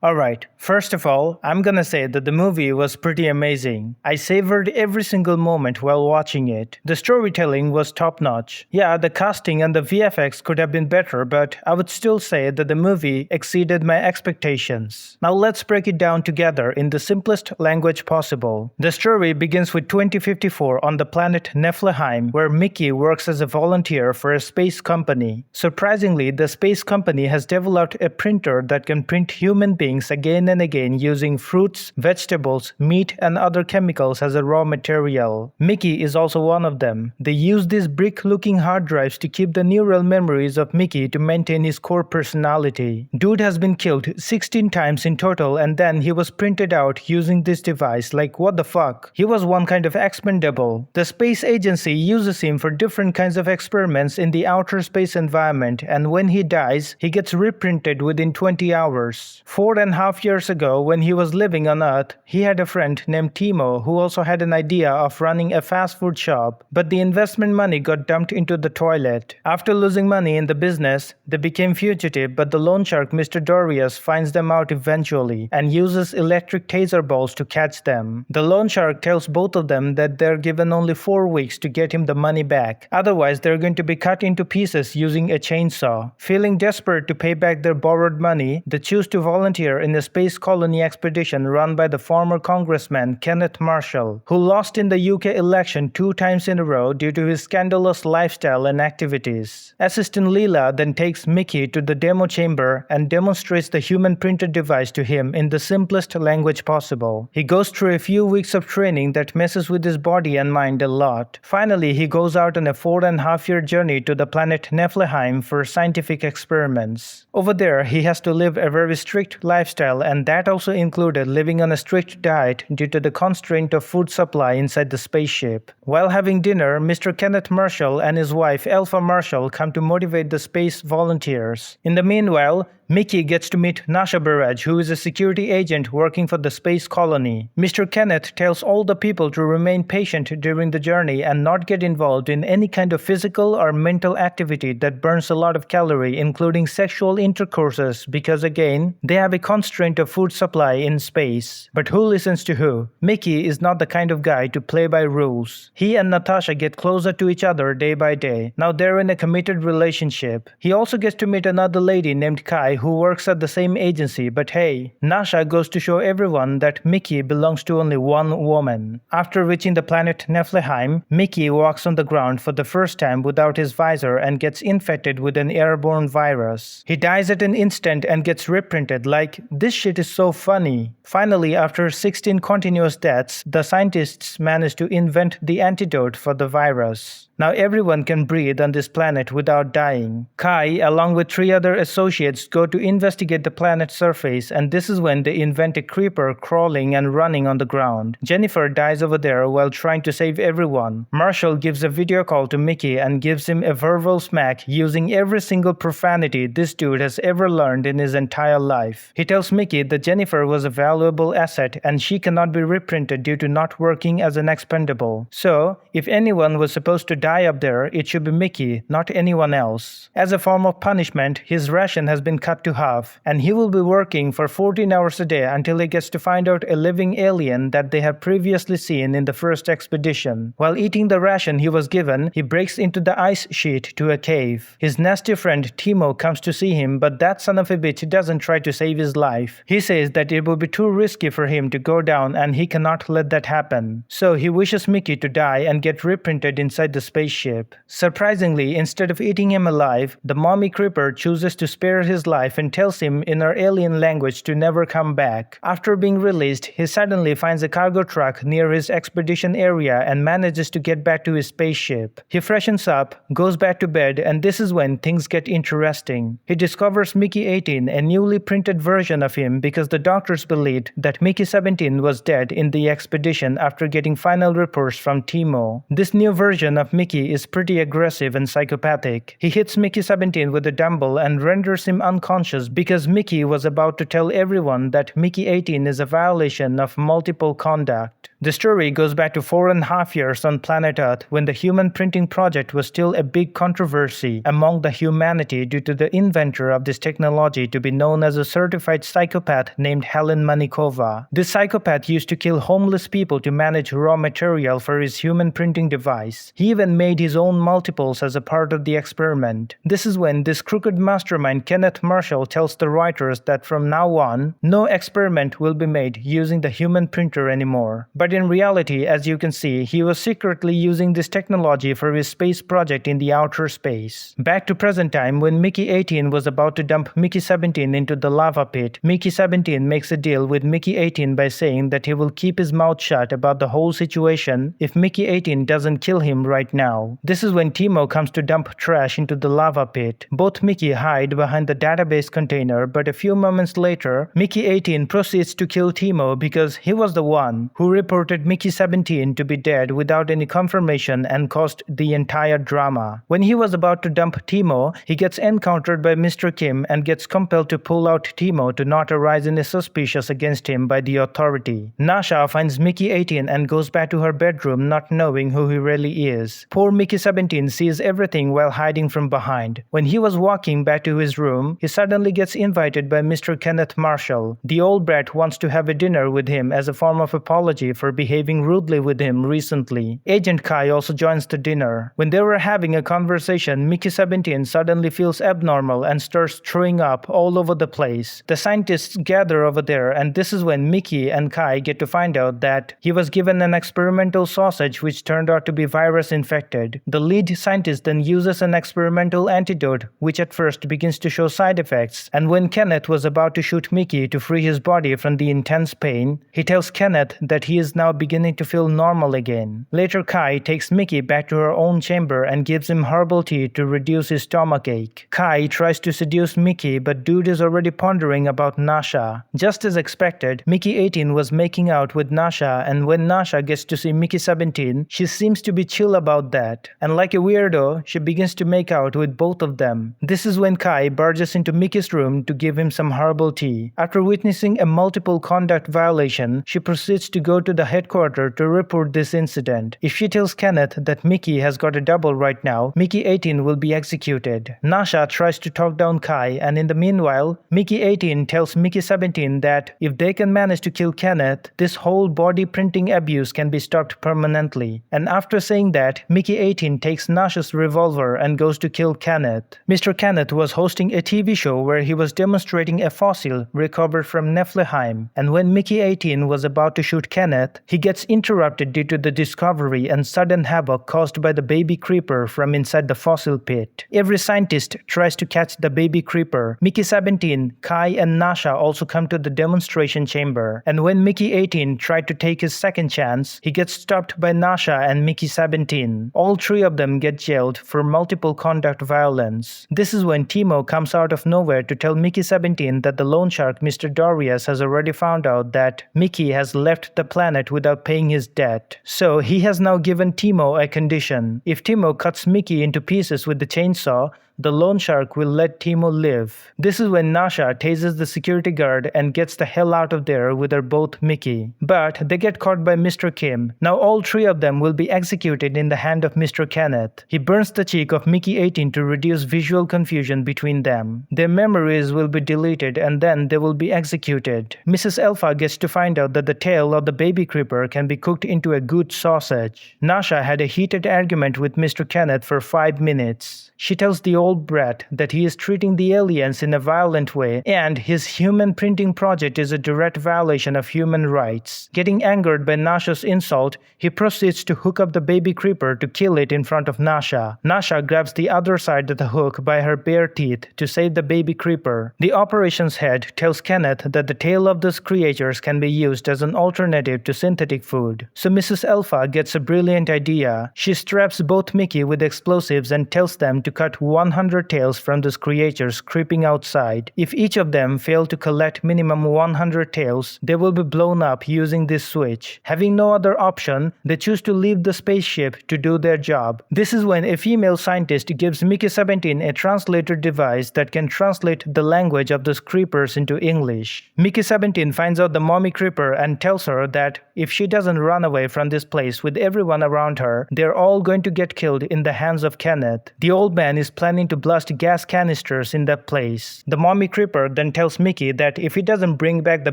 Alright, first of all, I'm gonna say that the movie was pretty amazing. I savored every single moment while watching it. The storytelling was top notch. Yeah, the casting and the VFX could have been better, but I would still say that the movie exceeded my expectations. Now let's break it down together in the simplest language possible. The story begins with 2054 on the planet Neheim, where Mickey works as a volunteer for a space company. Surprisingly, the space company has developed a printer that can print human beings again and again using fruits, vegetables, meat, and other chemicals as a raw material. Mickey is also one of them. They use these brick-looking hard drives to keep the neural memories of Mickey to maintain his core personality. Dude has been killed 16 times in total, and then he was printed out using this device. Like, what the fuck? He was one kind of expendable. The space agency uses him for different kinds of experiments in the outer space environment, and when he dies, he gets reprinted within 20 hours. 4.5 years ago, when he was living on Earth, he had a friend named Timo who also had an idea of running a fast food shop, but the investment money got dumped into the toilet. After losing money in the business, they became fugitive, but the loan shark Mr. Dorius finds them out eventually and uses electric taser balls to catch them. The loan shark tells both of them that they're given only 4 weeks to get him the money back, otherwise they're going to be cut into pieces using a chainsaw. Feeling desperate to pay back their borrowed money, they choose to volunteer in a space colony expedition run by the former congressman Kenneth Marshall, who lost in the UK election 2 times in a row due to his scandalous lifestyle and activities. Assistant Leela then takes Mickey to the demo chamber and demonstrates the human printed device to him in the simplest language possible. He goes through a few weeks of training that messes with his body and mind a lot. Finally, he goes out on a 4.5-year journey to the planet Neheim for scientific experiments. Over there, he has to live a very strict lifestyle, and that also included living on a strict diet due to the constraint of food supply inside the spaceship. While having dinner, Mr. Kenneth Marshall and his wife Alpha Marshall come to motivate the space volunteers. In the meanwhile, Mickey gets to meet Nasha Barrage, who is a security agent working for the space colony. Mr. Kenneth tells all the people to remain patient during the journey and not get involved in any kind of physical or mental activity that burns a lot of calorie, including sexual intercourses, because again, they have a constraint of food supply in space. But who listens to who? Mickey is not the kind of guy to play by rules. He and Natasha get closer to each other day by day. Now they're in a committed relationship. He also gets to meet another lady named Kai who works at the same agency, but hey, Nasha goes to show everyone that Mickey belongs to only one woman. After reaching the planet Neheim, Mickey walks on the ground for the first time without his visor and gets infected with an airborne virus. He dies at an instant and gets reprinted. Like, this shit is so funny. Finally, after 16 continuous deaths, the scientists manage to invent the antidote for the virus. Now everyone can breathe on this planet without dying. Kai, along with 3 other associates, go to investigate the planet's surface, and this is when they invent a creeper crawling and running on the ground. Jennifer dies over there while trying to save everyone. Marshall gives a video call to Mickey and gives him a verbal smack using every single profanity this dude has ever learned in his entire life. He tells Mickey that Jennifer was a valuable asset and she cannot be reprinted due to not working as an expendable. So, if anyone was supposed to die up there, it should be Mickey, not anyone else. As a form of punishment, his ration has been cut to half, and he will be working for 14 hours a day until he gets to find out a living alien that they have previously seen in the first expedition. While eating the ration he was given, he breaks into the ice sheet to a cave. His nasty friend Timo comes to see him, but that son of a bitch doesn't try to save his life. He says that it would be too risky for him to go down and he cannot let that happen. So he wishes Mickey to die and get reprinted inside the spaceship. Surprisingly, instead of eating him alive, the mommy creeper chooses to spare his life and tells him in her alien language to never come back. After being released, he suddenly finds a cargo truck near his expedition area and manages to get back to his spaceship. He freshens up, goes back to bed, and this is when things get interesting. He discovers Mickey 18, a newly printed version of him, because the doctors believed that Mickey 17 was dead in the expedition after getting final reports from Timo. This new version of Mickey is pretty aggressive and psychopathic. He hits Mickey 17 with a dumbbell and renders him unconscious because Mickey was about to tell everyone that Mickey 18 is a violation of multiple conduct. The story goes back to 4.5 years on planet Earth when the human printing project was still a big controversy among the humanity due to the inventor of this technology to be known as a certified psychopath named Helen Manikova. This psychopath used to kill homeless people to manage raw material for his human printing device. He even made his own multiples as a part of the experiment. This is when this crooked mastermind Kenneth Marshall tells the writers that from now on, no experiment will be made using the human printer anymore. But in reality, as you can see, he was secretly using this technology for his space project in the outer space. Back to present time, when Mickey 18 was about to dump Mickey 17 into the lava pit, Mickey 17 makes a deal with Mickey 18 by saying that he will keep his mouth shut about the whole situation if Mickey 18 doesn't kill him right now. This is when Timo comes to dump trash into the lava pit. Both Mickey hide behind the database container, but a few moments later, Mickey 18 proceeds to kill Timo because he was the one who reported Mickey 17 to be dead without any confirmation and caused the entire drama. When he was about to dump Timo, he gets encountered by Mr. Kim and gets compelled to pull out Timo to not arise any suspicious against him by the authority. Nasha finds Mickey 18 and goes back to her bedroom not knowing who he really is. Poor Mickey 17 sees everything while hiding from behind. When he was walking back to his room, he suddenly gets invited by Mr. Kenneth Marshall. The old brat wants to have a dinner with him as a form of apology for behaving rudely with him recently. Agent Kai also joins the dinner. When they were having a conversation, Mickey 17 suddenly feels abnormal and starts throwing up all over the place. The scientists gather over there, and this is when Mickey and Kai get to find out that he was given an experimental sausage which turned out to be virus infected. The lead scientist then uses an experimental antidote which at first begins to show side effects, and when Kenneth was about to shoot Mickey to free his body from the intense pain, he tells Kenneth that he is now beginning to feel normal again. Later, Kai takes Mickey back to her own chamber and gives him herbal tea to reduce his stomachache. Kai tries to seduce Mickey, but dude is already pondering about Nasha. Just as expected, Mickey 18 was making out with Nasha, and when Nasha gets to see Mickey 17, she seems to be chill about that. And like a weirdo, she begins to make out with both of them. This is when Kai barges into Mickey's room to give him some herbal tea. After witnessing a multiple conduct violation, she proceeds to go to the headquarters to report this incident. If she tells Kenneth that Mickey has got a double right now, Mickey 18 will be executed. Nasha tries to talk down Kai, and in the meanwhile, Mickey 18 tells Mickey 17 that if they can manage to kill Kenneth, this whole body printing abuse can be stopped permanently. And after saying that, Mickey 18 takes Nasha's revolver and goes to kill Kenneth. Mr. Kenneth was hosting a TV show where he was demonstrating a fossil recovered from Neheim, and when Mickey 18 was about to shoot Kenneth, he gets interrupted due to the discovery and sudden havoc caused by the baby creeper from inside the fossil pit. Every scientist tries to catch the baby creeper. Mickey 17, Kai, and Nasha also come to the demonstration chamber, and when Mickey 18 tried to take his second chance, he gets stopped by Nasha and Mickey 17. All three of them get jailed for multiple conduct violence. This is when Timo comes out of nowhere to tell Mickey 17 that the loan shark Mr. Darius has already found out that Mickey has left the planet without paying his debt. So he has now given Timo a condition. If Timo cuts Mickey into pieces with the chainsaw, the loan shark will let Timo live. This is when Nasha tases the security guard and gets the hell out of there with her both Mickey. But they get caught by Mr. Kim. Now all three of them will be executed in the hand of Mr. Kenneth. He burns the cheek of Mickey 18 to reduce visual confusion between them. Their memories will be deleted and then they will be executed. Mrs. Alpha gets to find out that the tail of the baby creeper can be cooked into a good sausage. Nasha had a heated argument with Mr. Kenneth for 5 minutes. She tells the old brat that he is treating the aliens in a violent way and his human printing project is a direct violation of human rights. Getting angered by Nasha's insult, he proceeds to hook up the baby creeper to kill it in front of Nasha. Nasha grabs the other side of the hook by her bare teeth to save the baby creeper. The operations head tells Kenneth that the tail of those creatures can be used as an alternative to synthetic food. So Mrs. Alpha gets a brilliant idea. She straps both Mickey with explosives and tells them to cut one 100 tails from these creatures creeping outside. If each of them fail to collect minimum 100 tails, they will be blown up using this switch. Having no other option, they choose to leave the spaceship to do their job. This is when a female scientist gives Mickey-17 a translator device that can translate the language of those creepers into English. Mickey-17 finds out the mommy creeper and tells her that if she doesn't run away from this place with everyone around her, they're all going to get killed in the hands of Kenneth. The old man is planning to blast gas canisters in that place. The mommy creeper then tells Mickey that if he doesn't bring back the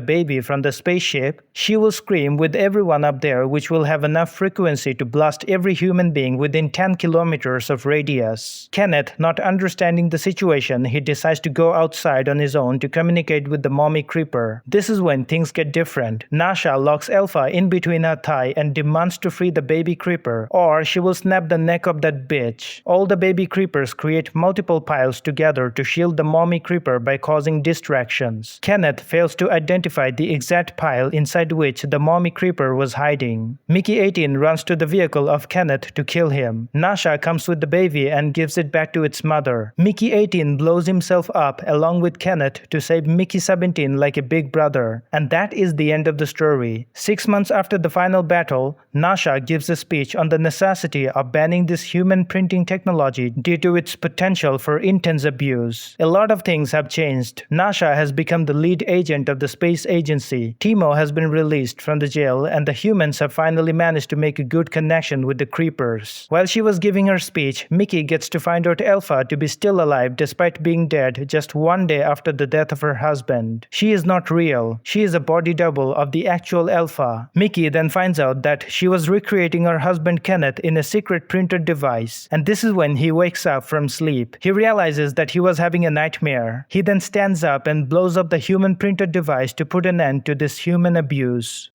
baby from the spaceship, she will scream with everyone up there, which will have enough frequency to blast every human being within 10 kilometers of radius. Kenneth, not understanding the situation, he decides to go outside on his own to communicate with the mommy creeper. This is when things get different. Nasha locks Alpha in between her thigh and demands to free the baby creeper, or she will snap the neck of that bitch. All the baby creepers create multiple piles together to shield the mommy creeper by causing distractions. Kenneth fails to identify the exact pile inside which the mommy creeper was hiding. Mickey-18 runs to the vehicle of Kenneth to kill him. Nasha comes with the baby and gives it back to its mother. Mickey-18 blows himself up along with Kenneth to save Mickey-17 like a big brother. And that is the end of the story. 6 months after the final battle, Nasha gives a speech on the necessity of banning this human printing technology due to its potential for intense abuse. A lot of things have changed. Nasha has become the lead agent of the space agency. Timo has been released from the jail, and the humans have finally managed to make a good connection with the creepers. While she was giving her speech, Mickey gets to find out Alpha to be still alive despite being dead just 1 day after the death of her husband. She is not real. She is a body double of the actual Alpha. Mickey then finds out that she was recreating her husband Kenneth in a secret printed device, and this is when he wakes up from sleep. He realizes that he was having a nightmare. He then stands up and blows up the human printed device to put an end to this human abuse.